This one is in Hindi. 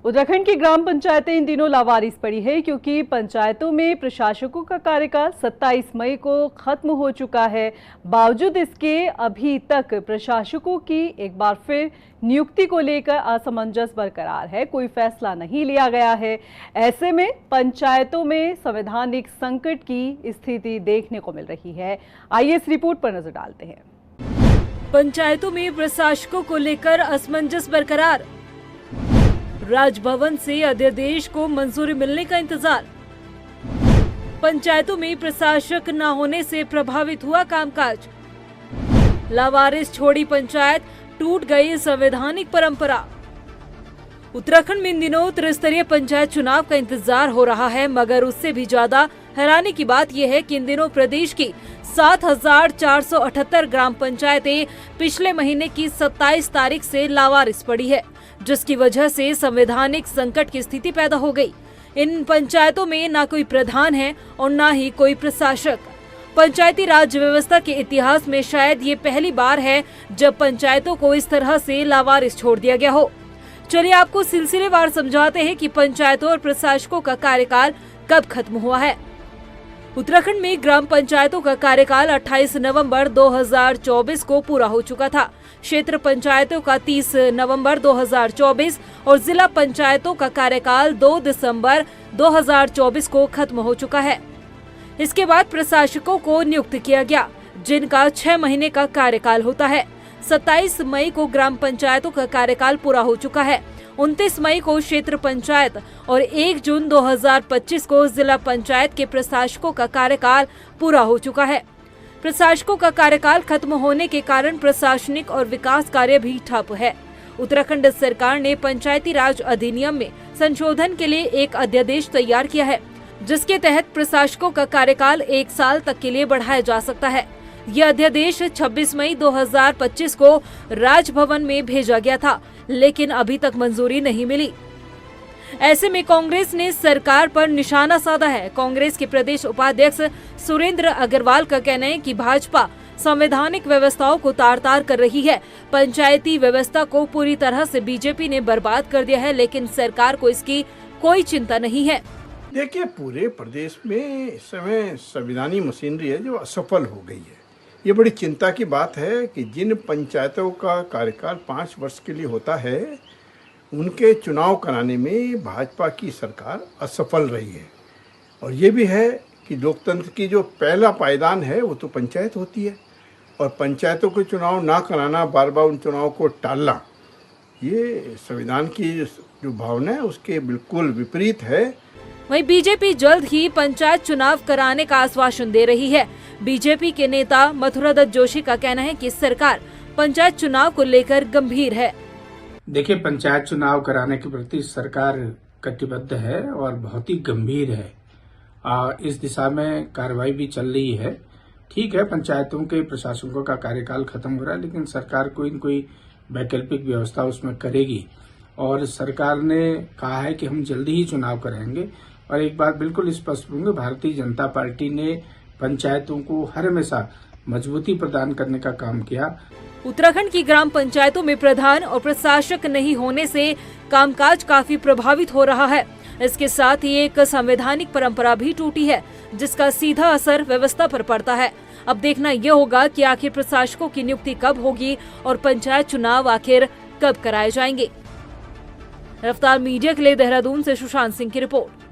उत्तराखंड की ग्राम पंचायतें इन दिनों लावारिस पड़ी है क्योंकि पंचायतों में प्रशासकों का कार्यकाल 27 मई को खत्म हो चुका है। बावजूद इसके अभी तक प्रशासकों की एक बार फिर नियुक्ति को लेकर असमंजस बरकरार है, कोई फैसला नहीं लिया गया है। ऐसे में पंचायतों में संवैधानिक संकट की स्थिति देखने को मिल रही है। आइए इस रिपोर्ट पर नजर डालते हैं। पंचायतों में प्रशासकों को लेकर असमंजस बरकरार, राजभवन से अध्यादेश को मंजूरी मिलने का इंतजार। पंचायतों में प्रशासक न होने से प्रभावित हुआ कामकाज। लावारिस छोड़ी पंचायत, टूट गई संवैधानिक परंपरा। उत्तराखंड में इन दिनों त्रिस्तरीय पंचायत चुनाव का इंतजार हो रहा है, मगर उससे भी ज्यादा हैरानी की बात यह है कि इन दिनों प्रदेश की 7,478 ग्राम पंचायतें पिछले महीने की 27 तारीख से लावारिस पड़ी है, जिसकी वजह से संवैधानिक संकट की स्थिति पैदा हो गई। इन पंचायतों में न कोई प्रधान है और न ही कोई प्रशासक। पंचायती राज व्यवस्था के इतिहास में शायद ये पहली बार है जब पंचायतों को इस तरह से लावारिस छोड़ दिया गया हो। चलिए आपको सिलसिलेवार समझाते हैं कि पंचायतों और प्रशासकों का कार्यकाल कब खत्म हुआ है। उत्तराखंड में ग्राम पंचायतों का कार्यकाल 28 नवंबर 2024 को पूरा हो चुका था। क्षेत्र पंचायतों का 30 नवंबर 2024 और जिला पंचायतों का कार्यकाल 2 दिसंबर 2024 को खत्म हो चुका है। इसके बाद प्रशासकों को नियुक्त किया गया, जिनका 6 महीने का कार्यकाल होता है। 27 मई को ग्राम पंचायतों का कार्यकाल पूरा हो चुका है। 29 मई को क्षेत्र पंचायत और 1 जून 2025 को जिला पंचायत के प्रशासकों का कार्यकाल पूरा हो चुका है। प्रशासकों का कार्यकाल खत्म होने के कारण प्रशासनिक और विकास कार्य भी ठप है। उत्तराखंड सरकार ने पंचायती राज अधिनियम में संशोधन के लिए एक अध्यादेश तैयार किया है, जिसके तहत प्रशासकों का कार्यकाल 1 साल तक के लिए बढ़ाया जा सकता है। यह अध्यादेश 26 मई 2025 को राजभवन में भेजा गया था, लेकिन अभी तक मंजूरी नहीं मिली। ऐसे में कांग्रेस ने सरकार पर निशाना साधा है। कांग्रेस के प्रदेश उपाध्यक्ष सुरेंद्र अग्रवाल का कहना है कि भाजपा संवैधानिक व्यवस्थाओं को तार-तार कर रही है। पंचायती व्यवस्था को पूरी तरह से बीजेपी ने बर्बाद कर दिया है, लेकिन सरकार को इसकी कोई चिंता नहीं है। देखिए, पूरे प्रदेश में इस समय संवैधानिक मशीनरी है जो असफल हो गई है। ये बड़ी चिंता की बात है कि जिन पंचायतों का कार्यकाल 5 वर्ष के लिए होता है, उनके चुनाव कराने में भाजपा की सरकार असफल रही है। और ये भी है कि लोकतंत्र की जो पहला पायदान है वो तो पंचायत होती है, और पंचायतों के चुनाव ना कराना, बार बार उन चुनाव को टालना, ये संविधान की जो भावना है उसके बिल्कुल विपरीत है। वहीं बीजेपी जल्द ही पंचायत चुनाव कराने का आश्वासन दे रही है। बीजेपी के नेता मथुरा दत्त जोशी का कहना है कि सरकार पंचायत चुनाव को लेकर गंभीर है। देखिए, पंचायत चुनाव कराने के प्रति सरकार कटिबद्ध है और बहुत ही गंभीर है। इस दिशा में कार्रवाई भी चल रही है। ठीक है, पंचायतों के प्रशासकों का कार्यकाल खत्म हो रहा है, लेकिन सरकार कोई न कोई वैकल्पिक व्यवस्था उसमें करेगी। और सरकार ने कहा है कि हम जल्दी ही चुनाव कराएंगे। और एक बात बिल्कुल स्पष्ट होंगे, भारतीय जनता पार्टी ने पंचायतों को हर हमेशा मजबूती प्रदान करने का काम किया। उत्तराखंड की ग्राम पंचायतों में प्रधान और प्रशासक नहीं होने से कामकाज काफी प्रभावित हो रहा है। इसके साथ ही एक संवैधानिक परंपरा भी टूटी है, जिसका सीधा असर व्यवस्था पर पड़ता है। अब देखना यह होगा कि आखिर प्रशासकों की नियुक्ति कब होगी और पंचायत चुनाव आखिर कब कराए जाएंगे। रफ्तार मीडिया के लिए देहरादून से सुशांत सिंह की रिपोर्ट।